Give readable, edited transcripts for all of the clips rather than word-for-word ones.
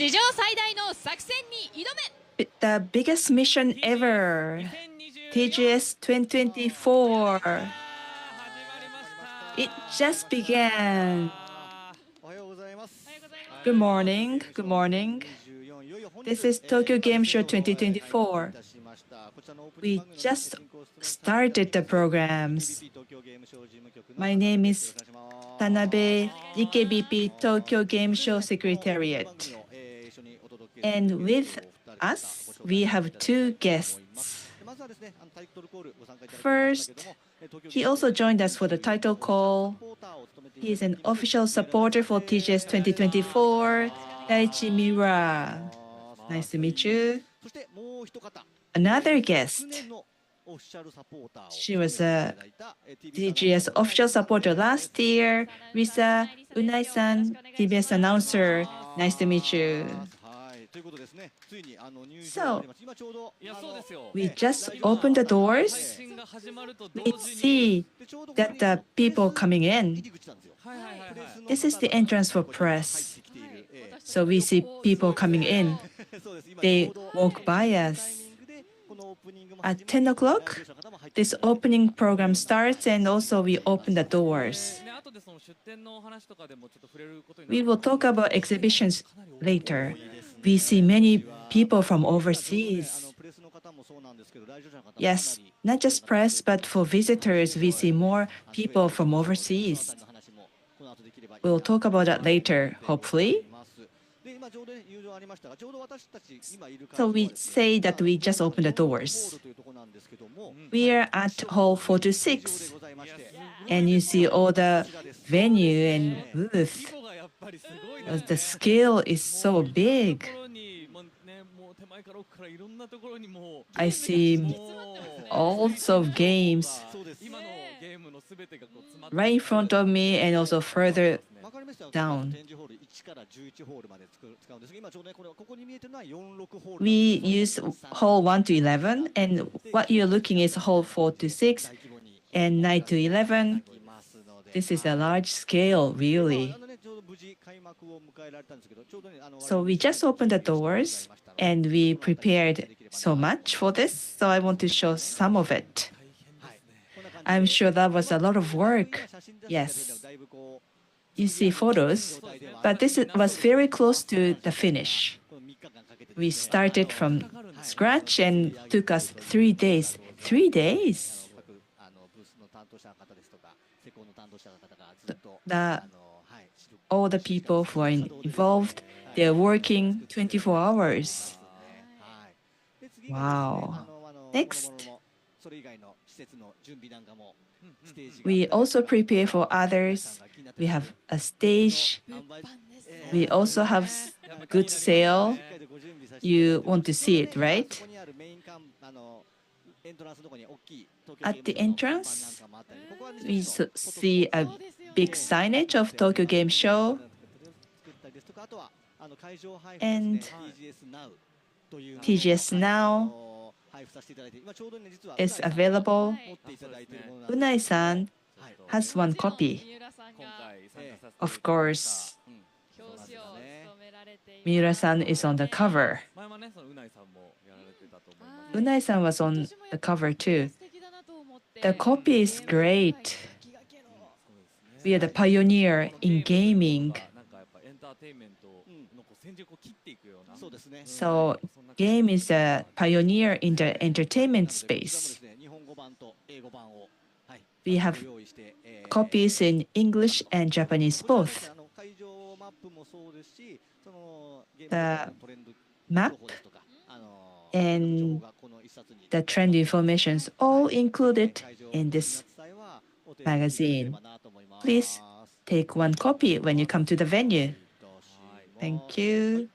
史上最大の作戦に挑め The biggest mission ever, TGS2024. It just began. Good morning. Good morning. This is Tokyo Game Show 2024. We just started the programs. My name is Tanabe, Nikkei BP Tokyo Game Show Secretariat. And with us, we have two guests. First, he also joined us for the title call. He is an official supporter for TGS 2024, Daichi Miura. Nice to meet you. Another guest. She was a TGS official supporter last year, Risa Unai-san, TBS announcer. Nice to meet you. So, we just opened the doors. We see that the people coming in. This is the entrance for press. So we see people coming in. They walk by us. At 10 o'clock, this opening program starts, and also we open the doors. We will talk about exhibitions later. We see many people from overseas. Yes, not just press, but for visitors, we see more people from overseas. We'll talk about that later, hopefully. So we say that we just opened the doors. We are at Hall 426, and you see all the venue and booth. The scale is so big. I see all sorts of games right in front of me and also further down. We use hall 1 to 11, and what you're looking is hall 4 to 6 and 9 to 11. This is a large scale, really. So we just opened the doors, and we prepared so much for this, so I want to show some of it. I'm sure that was a lot of work. Yes. You see photos, but this was very close to the finish. We started from scratch and took us 3 days. 3 days? All the people who are involved, they're working 24 hours. Wow. Next. We also prepare for others. We have a stage. We also have good sale. You want to see it, right? At the entrance, we see a big signage of Tokyo Game Show. And TGS Now is available. Unai-san has one copy. Of course, Miura-san is on the cover. Unai-san was on the cover too. The copy is great. We are the pioneer in gaming. So, game is a pioneer in the entertainment space. We have copies in English and Japanese both. The map and the trend information is all included in this magazine. Please take one copy when you come to the venue. Thank you.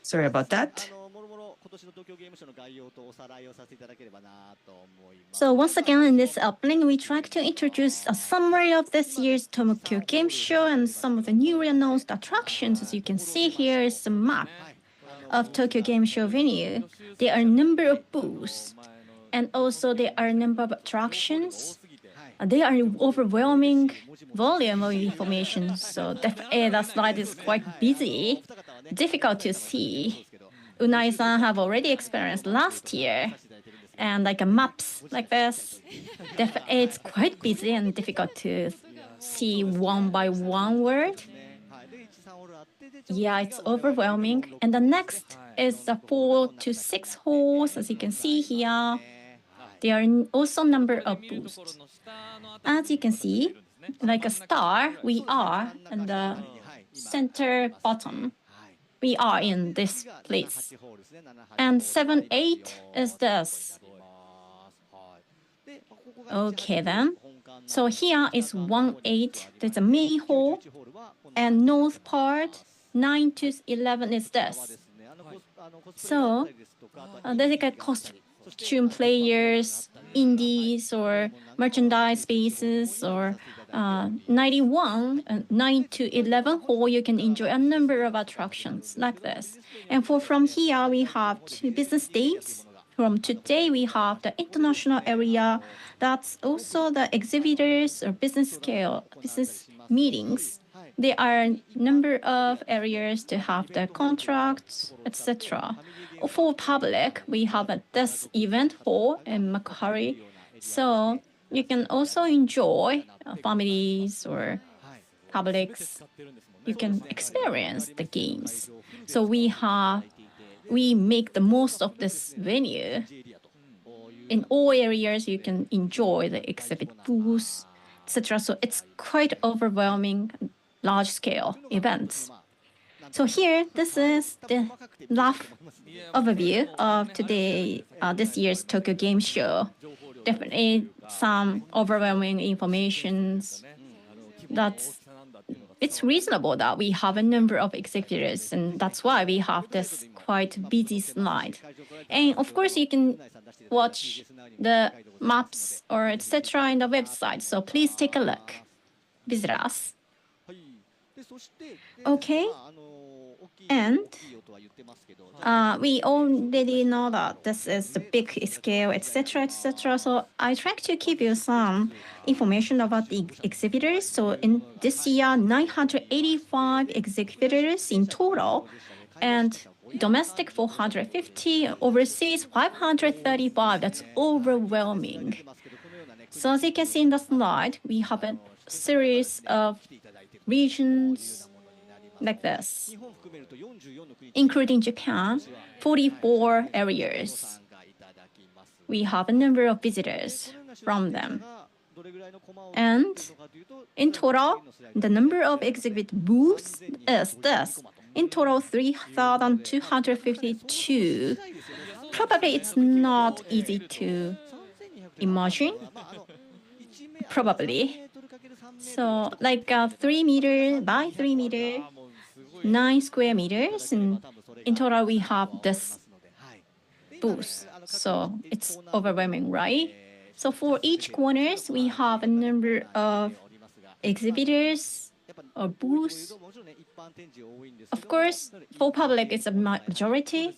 Sorry about that. So once again, in this opening, we try to introduce a summary of this year's Tokyo Game Show and some of the newly announced attractions. As you can see here is the map of Tokyo Game Show venue. There are a number of booths. And also there are a number of attractions. They are overwhelming volume of information. So definitely the slide is quite busy, difficult to see. Unai-san have already experienced last year. And like a maps like this, definitely it's quite busy and difficult to see one by one word. Yeah, it's overwhelming. And the next is the 4 to 6 holes, as you can see here. There are also number of boosts. As you can see, like a star, we are in the center bottom. We are in this place. And 7, 8 is this. Okay then. So here is 1, 8. There's a mini hole. And north part, 9 to 11 is this. So there's like a costume players, indies, or merchandise spaces, or 91, 9 to 11 hole, you can enjoy a number of attractions like this. And from here, we have 2 business days. From today, we have the international area. That's also the exhibitors or business scale, business meetings. There are a number of areas to have the contracts, etc. For public, we have this event hall in Makuhari. So you can also enjoy families or publics. You can experience the games. So we make the most of this venue. In all areas, you can enjoy the exhibit booths, etc. So it's quite overwhelming, large-scale events. So here, this is the rough overview of this year's Tokyo Game Show. Definitely some overwhelming informations. It's reasonable that we have a number of exhibitors, and that's why we have this quite busy slide. And of course, you can watch the maps or etc. in the website. So please take a look. Visit us. Okay. And we already know that this is the big scale, etc., etc. So I try to give you some information about the exhibitors. So in this year, 985 exhibitors in total, and domestic 450, overseas 535. That's overwhelming. So as you can see in the slide, we have a series of regions like this, including Japan, 44 areas. We have a number of visitors from them. And in total, the number of exhibit booths is this. In total, 3,252. Probably it's not easy to imagine. Probably. So like 3 meter by 3 meter, 9 square meters, and in total we have this booth. So it's overwhelming, right? So for each corners, we have a number of exhibitors or booths. Of course, for public, it's a majority.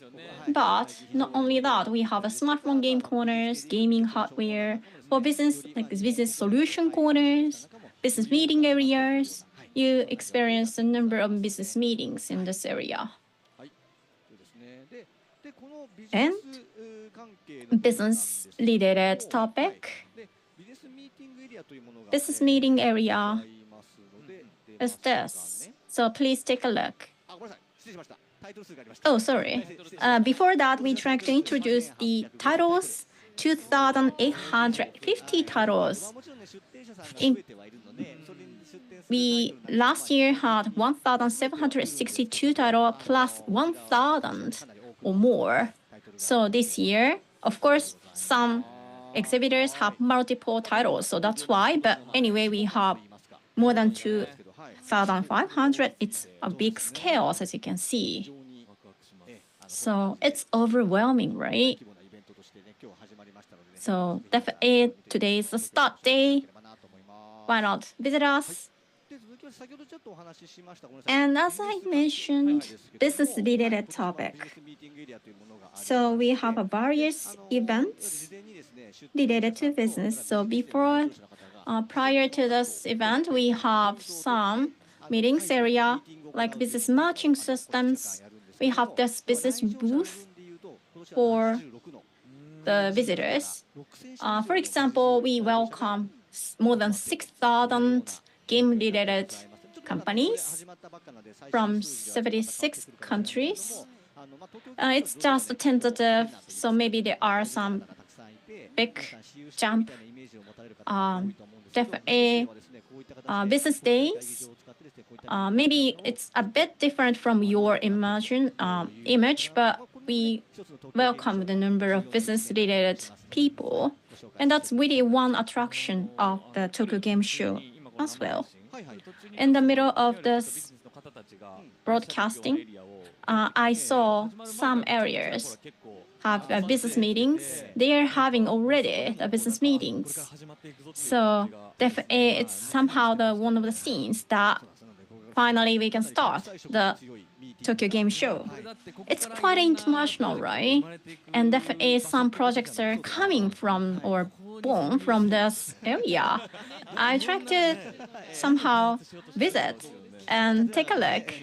But not only that, we have a smartphone game corners, gaming hardware, for business, like business solution corners, business meeting areas. You experience a number of business meetings in this area. And business-related topic. Business meeting area is this. So please take a look. Oh, sorry. Before that, we tried to introduce the titles, 2,850 titles. We last year had 1,762 titles plus 1,000 or more. So this year, of course, some exhibitors have multiple titles, so that's why. But anyway, we have more than 2,500. It's a big scale, as you can see. So it's overwhelming, right? So definitely today is the start day. Why not visit us? And as I mentioned, business-related topic. So we have a various events related to business. So prior to this event, we have some meetings area like business matching systems. We have this business booth for the visitors. For example, we welcome more than 6,000 game-related companies from 76 countries. It's just a tentative, so maybe there are some big jump. Definitely business days. Maybe it's a bit different from your image, but we welcome the number of business-related people. And that's really one attraction of the Tokyo Game Show as well. In the middle of this broadcasting, I saw some areas have business meetings. They are having already the business meetings. So definitely it's somehow one of the scenes that finally we can start the Tokyo Game Show. It's quite international, right? And definitely some projects are coming from or born from this area. I try to somehow visit and take a look.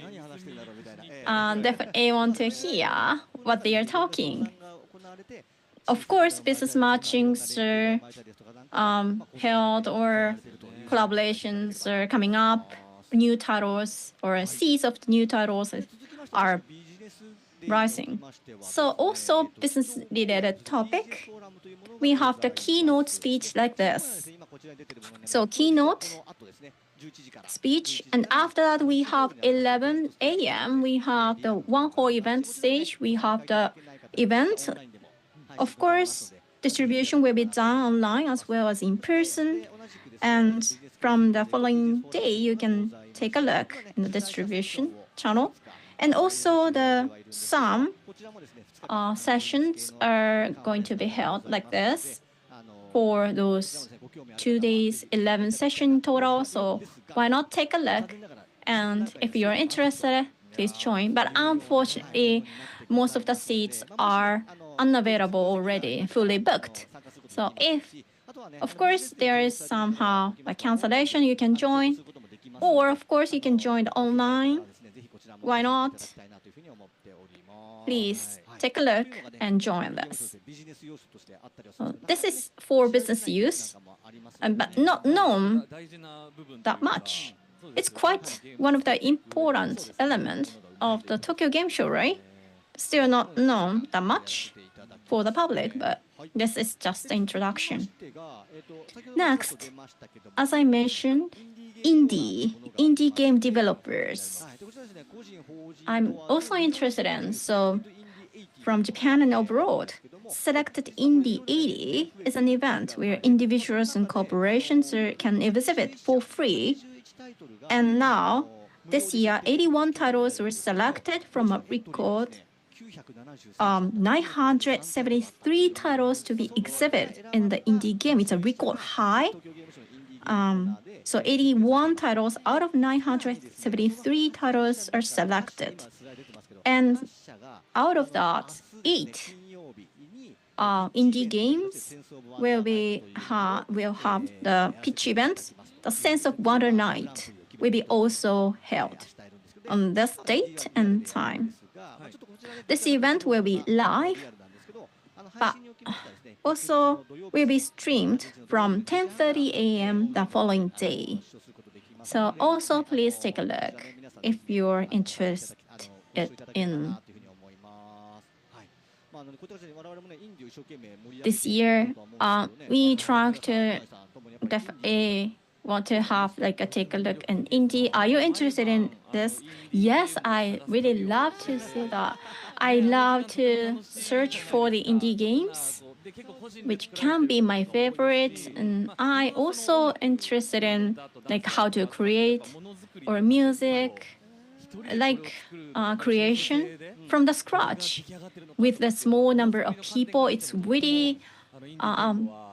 Definitely want to hear what they are talking. Of course, business matchings are held or collaborations are coming up. New titles or seeds of new titles are rising. So also business-related topic, we have the keynote speech like this. So keynote speech, and after that we have 11 a.m. we have the one whole event stage. We have the event. Of course, distribution will be done online as well as in person. And from the following day, you can take a look in the distribution channel. And also some sessions are going to be held like this for those 2 days, 11 session total. So why not take a look? And if you're interested, please join. But unfortunately, most of the seats are unavailable already, fully booked. So of course, there is somehow a cancellation, you can join. Or, of course, you can join online. Why not? Please take a look and join this. This is for business use, but not known that much. It's quite one of the important elements of the Tokyo Game Show, right? Still not known that much for the public, but this is just the introduction. Next, as I mentioned, indie game developers. I'm also interested in, so from Japan and abroad, Selected Indie 80 is an event where individuals and corporations can exhibit for free. And now, this year, 81 titles were selected from a record 973 titles to be exhibited in the indie game. It's a record high. So 81 titles out of 973 titles are selected. And out of that, 8 indie games will have the pitch event. The Sense of Wonder Night will be also held on this date and time. This event will be live, but also will be streamed from 10:30 a.m. the following day. So also please take a look if you're interested in. This year, we try to definitely want to have take a look in indie. Are you interested in this? Yes, I really love to see that. I love to search for the indie games, which can be my favorite. And I also interested in how to create or music, creation from the scratch with the small number of people. It's really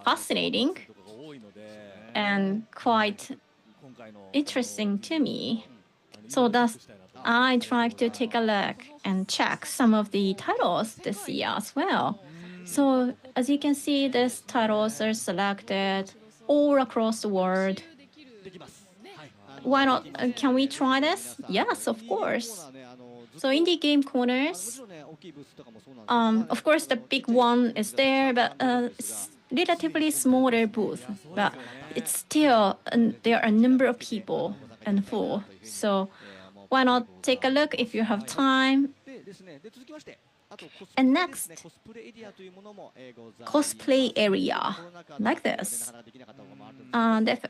fascinating and quite interesting to me. So thus, I tried to take a look and check some of the titles this year as well. So as you can see, these titles are selected all across the world. Why not? Can we try this? Yes, of course. So indie game corners, of course the big one is there, but it's relatively smaller booth. But it's still, there are a number of people and full. So why not take a look if you have time? And next, cosplay area, like this.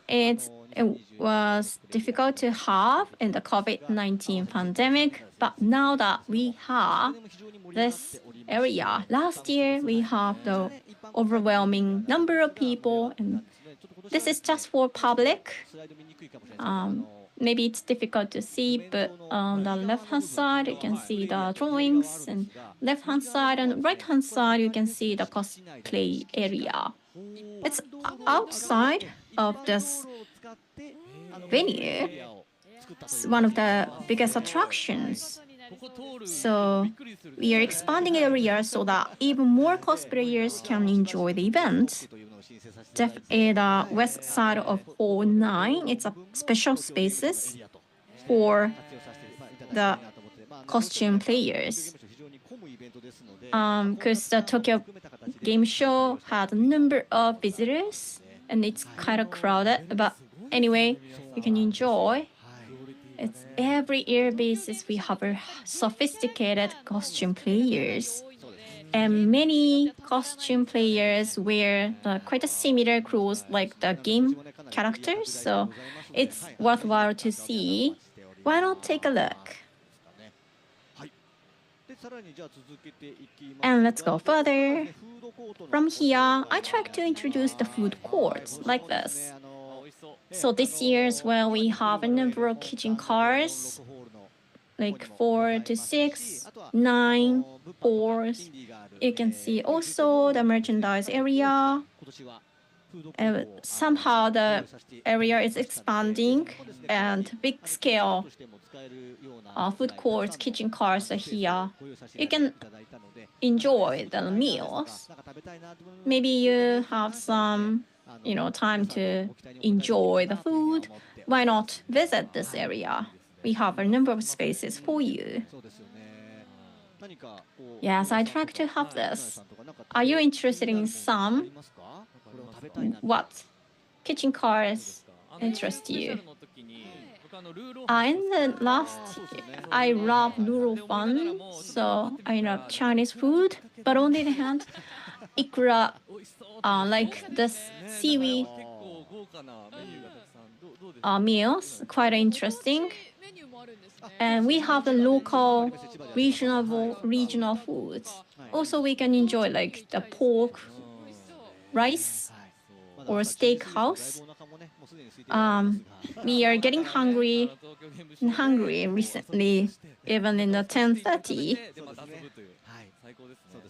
It was difficult to have in the COVID-19 pandemic, but now that we have this area, last year we have the overwhelming number of people, and this is just for public. Maybe it's difficult to see, but on the left-hand side, you can see the drawings, and left-hand side and right-hand side, you can see the cosplay area. It's outside of this venue. It's one of the biggest attractions. So we are expanding area so that even more cosplayers can enjoy the event. The west side of Hall 9, it's a special spaces for the costume players. Because the Tokyo Game Show had a number of visitors and it's kind of crowded, but anyway, you can enjoy. It's every year basis we have a sophisticated costume players. And many costume players wear quite a similar clothes like the game characters, so it's worthwhile to see. Why not take a look? And let's go further. From here, I try to introduce the food courts like this. So this year as well, we have a number of kitchen cars, like 4 to 6, 9, 4. You can see also the merchandise area. Somehow the area is expanding and big scale food courts, kitchen cars are here. You can enjoy the meals. Maybe you have some, time to enjoy the food. Why not visit this area? We have a number of spaces for you. Yes, I'd like to have this. Are you interested in some? What kitchen cars interest you? In the last year, I love noodle fun, so I love Chinese food. But on the other hand, ikura, like this seaweed meals, quite interesting. And we have the local, regional foods. Also, we can enjoy like the pork, rice, or steakhouse. We are getting hungry recently, even in the 10:30.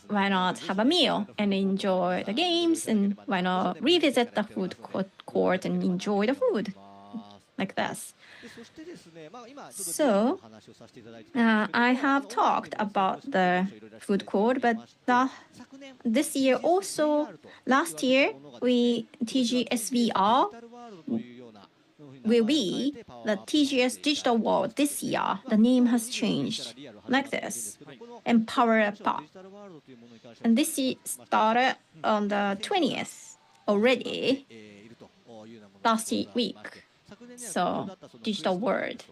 Why not have a meal and enjoy the games? And why not revisit the food court and enjoy the food like this? So I have talked about the food court, but this year also, last year, TGSVR will be the TGS Digital World this year. The name has changed like this, Empower Up. And this started on the 20th already, last week. So, Digital World.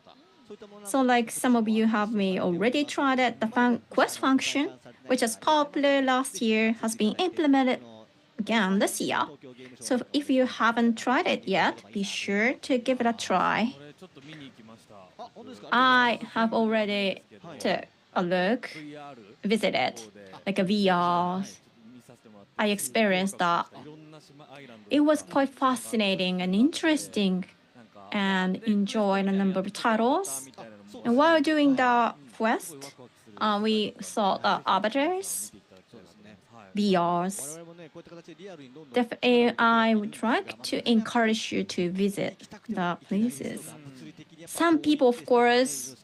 So like some of you may already tried it, the quest function, which was popular last year, has been implemented again this year. So if you haven't tried it yet, be sure to give it a try. I have already took a look, visited, like a VR. I experienced that. It was quite fascinating and interesting, and enjoyed a number of titles. And while doing the quest, we saw the avatars, VRs, definitely I would like to encourage you to visit the places. Some people, of course,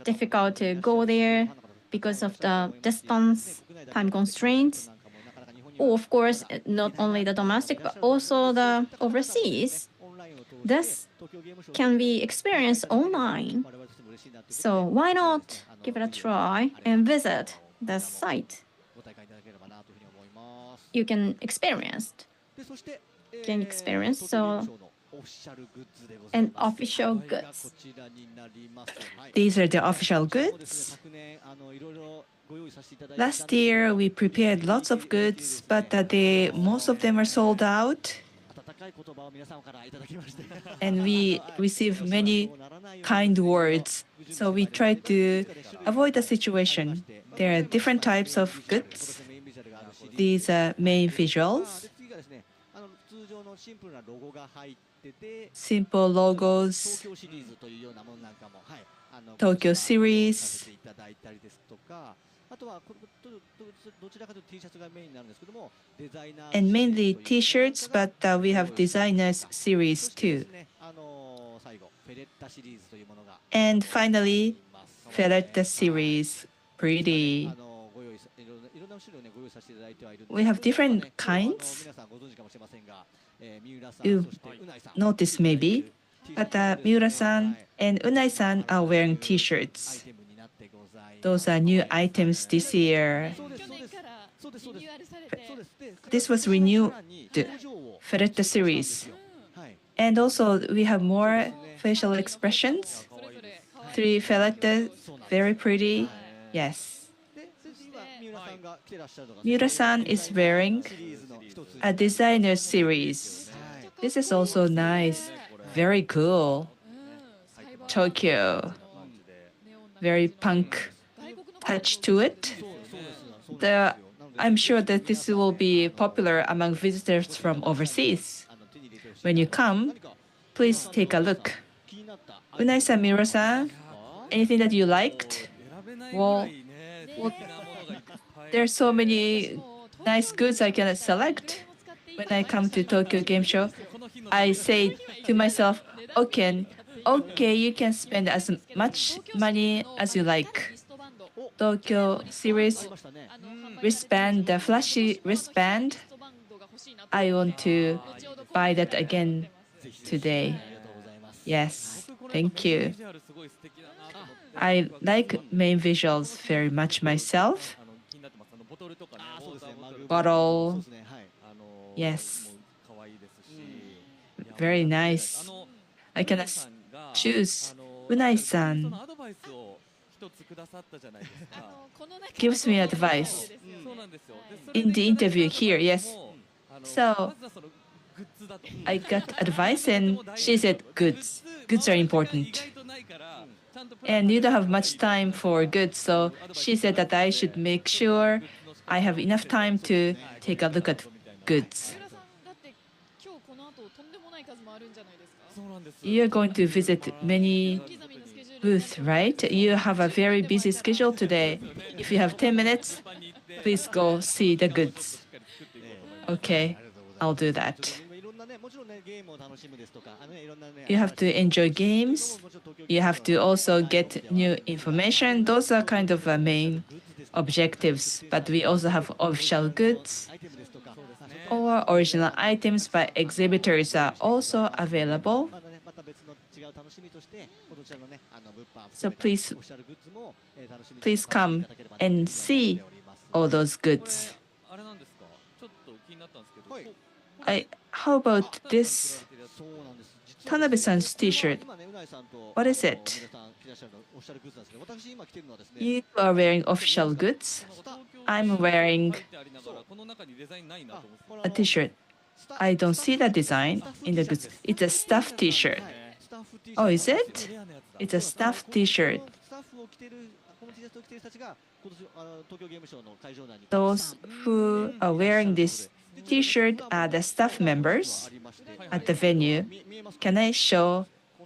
difficult to go there because of the distance, time constraints, or of course, not only the domestic, but also the overseas. This can be experienced online. So why not give it a try and visit the site? You can experience. So and official goods. These are the official goods. Last year, we prepared lots of goods, but most of them are sold out. And we received many kind words. So we try to avoid the situation. There are different types of goods. These are main visuals. Simple logos, Tokyo series, and mainly T-shirts, but we have designers series too. And finally, Ferretta series, pretty. We have different kinds. You noticed maybe, but Miura-san and Unai-san are wearing T-shirts. Those are new items this year. This was renewed, Ferretta series. And also, we have more facial expressions. 3 Ferretta, very pretty. Yes. Miura-san is wearing a designer series. This is also nice. Very cool. Tokyo. Very punk touch to it. I'm sure that this will be popular among visitors from overseas. When you come, please take a look. Unai-san, Miura-san, anything that you liked? Well, there are so many nice goods I can select. When I come to Tokyo Game Show, I say to myself, okay, you can spend as much money as you like. Tokyo series wristband, the flashy wristband, I want to buy that again today. Yes, thank you. I like main visuals very much myself. Bottle, yes, very nice. I can choose. Unai-san gives me advice in the interview here, yes. So I got advice and she said goods. Goods are important. And you don't have much time for goods, so she said that I should make sure I have enough time to take a look at goods. You're going to visit many booths, right? You have a very busy schedule today. If you have 10 minutes, please go see the goods. Okay, I'll do that. You have to enjoy games. You have to also get new information. Those are kind of main objectives. But we also have official goods or original items by exhibitors are also available. So please come and see all those goods. How about this Tanabe-san's T-shirt? What is it? You are wearing official goods. I'm wearing a T-shirt. I don't see the design in the goods. It's a staff T-shirt. Oh, is it? It's a staff T-shirt. Those who are wearing this T-shirt are the staff members at the venue. Can I show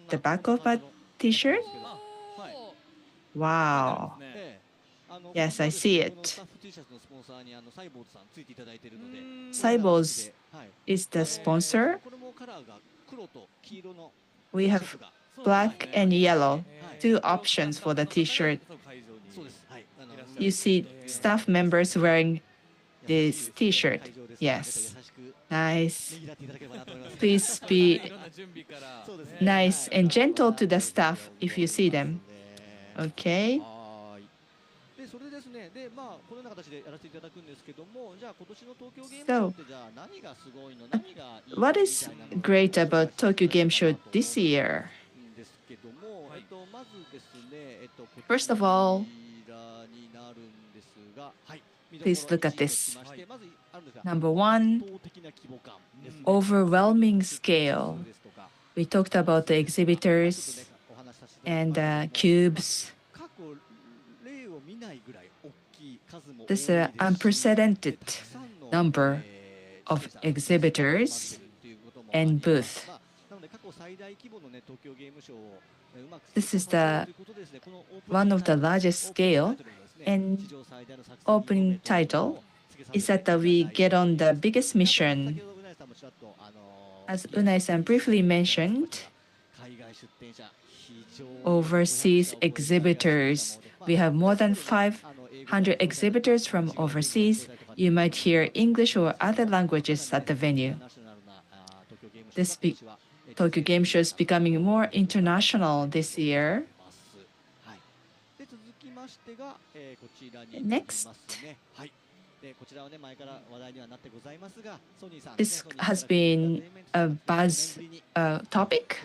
the back of a T-shirt? Wow. Yes, I see it. Cyborgs is the sponsor. We have black and yellow, two options for the T-shirt. You see staff members wearing this T-shirt. Yes. Nice. Please be nice and gentle to the staff if you see them. Okay. So, what is great about Tokyo Game Show this year? First of all, please look at this. Number one, overwhelming scale. We talked about the exhibitors and cubes. This is an unprecedented number of exhibitors and booths. This is one of the largest scale, and opening title is that we get on the biggest mission. As Unai-san briefly mentioned, overseas exhibitors. We have more than 500 exhibitors from overseas. You might hear English or other languages at the venue. This Tokyo Game Show is becoming more international this year. Next. This has been a buzz topic.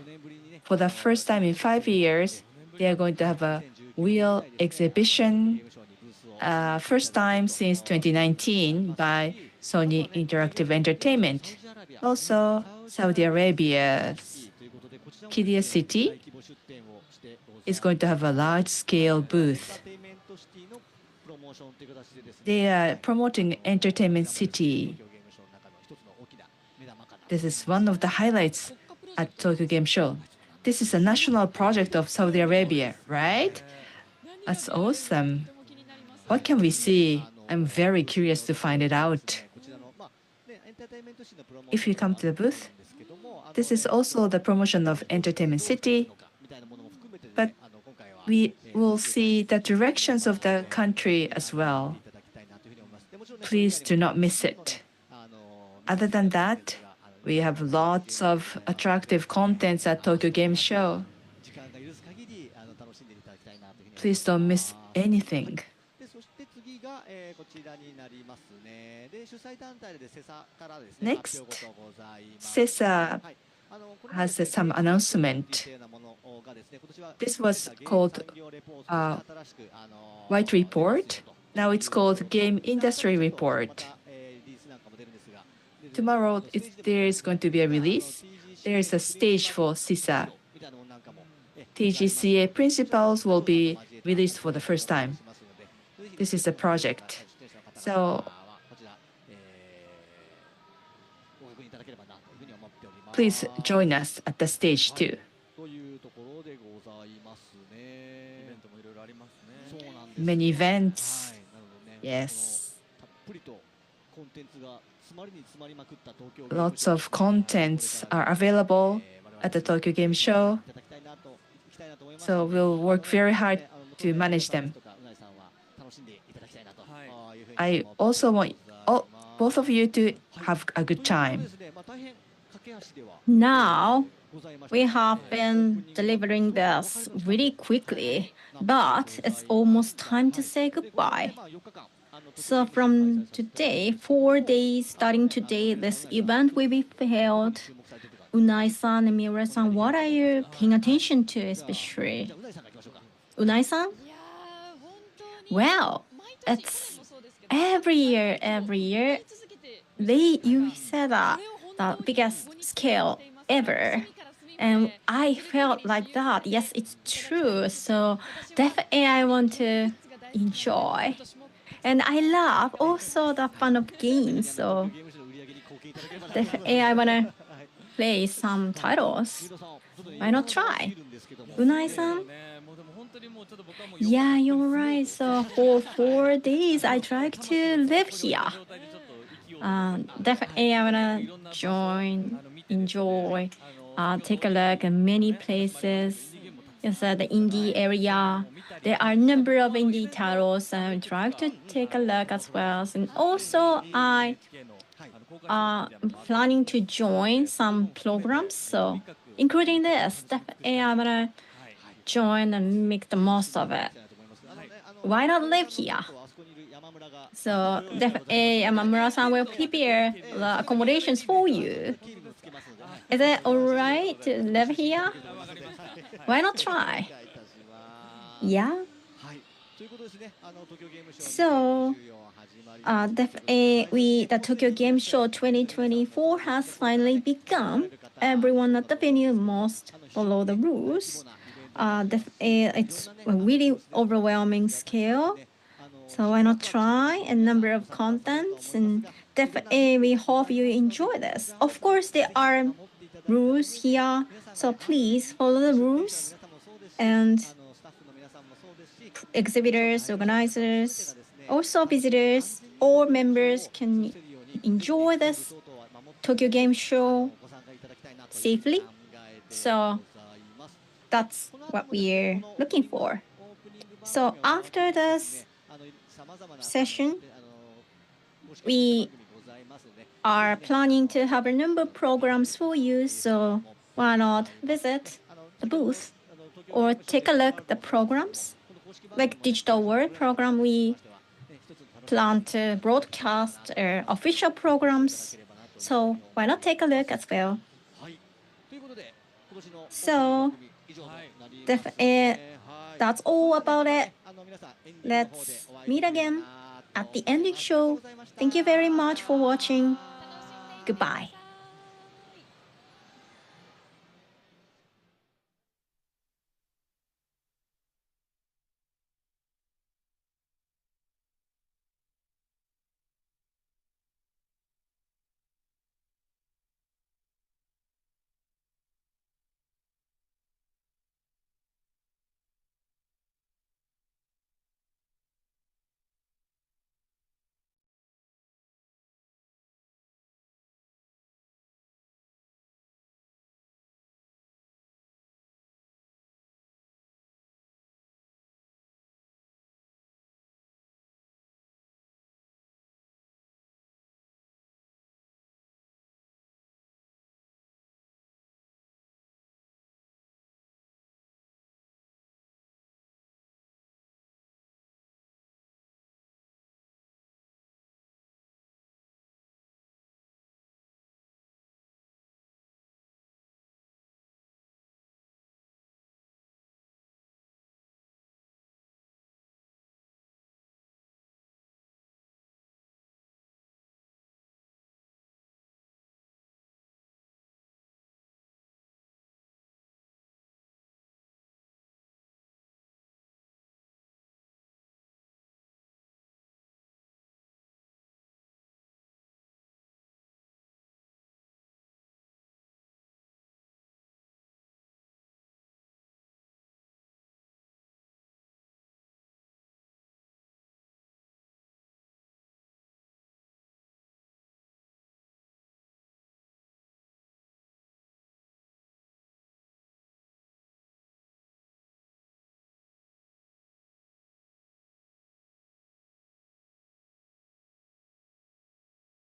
For the first time in 5 years, they are going to have a wheel exhibition. First time since 2019 by Sony Interactive Entertainment. Also, Saudi Arabia's Qiddiya City is going to have a large-scale booth. They are promoting Entertainment City. This is one of the highlights at Tokyo Game Show. This is a national project of Saudi Arabia, right? That's awesome. What can we see? I'm very curious to find it out. If you come to the booth, this is also the promotion of Entertainment City, but we will see the directions of the country as well. Please do not miss it. Other than that, we have lots of attractive contents at Tokyo Game Show. Please don't miss anything. Next, CESA has some announcement. This was called White Report. Now it's called Game Industry Report. Tomorrow there is going to be a release. There is a stage for CISA. TGCA principles will be released for the first time. This is a project. So please join us at the stage too. Many events. Yes. Lots of contents are available at the Tokyo Game Show. So we'll work very hard to manage them. I also want both of you to have a good time. Now, we have been delivering this really quickly, but it's almost time to say goodbye. So from today, 4 days, starting today, this event will be held. Unai-san and Miura-san, what are you paying attention to especially? Unai-san? Well, it's every year, you said that the biggest scale ever. And I felt like that. Yes, it's true. So definitely I want to enjoy. And I love also the fun of games. So definitely I want to play some titles. Why not try? Unai-san? Yeah, you're right. So for 4 days, I tried to live here. Definitely, I wanna join, enjoy, take a look at many places. It's the indie area. There are a number of indie titles, and I try to take a look as well. And also, I am planning to join some programs, so including this. Definitely, I'm gonna join and make the most of it. Why not live here? So definitely, Yamamura-san will prepare the accommodations for you. Is it all right to live here? Why not try? Yeah. So, the Tokyo Game Show 2024 has finally begun. Everyone at the venue must follow the rules. It's a really overwhelming scale. So why not try a number of contents, and definitely we hope you enjoy this. Of course, there are rules here, so please follow the rules. And exhibitors, organizers, also visitors, all members can enjoy this Tokyo Game Show safely. So that's what we're looking for. So after this session, we are planning to have a number of programs for you, so why not visit the booth or take a look at the programs. Like Digital World program, we plan to broadcast official programs, so why not take a look as well. So that's all about it. Let's meet again at the ending show. Thank you very much for watching. Goodbye.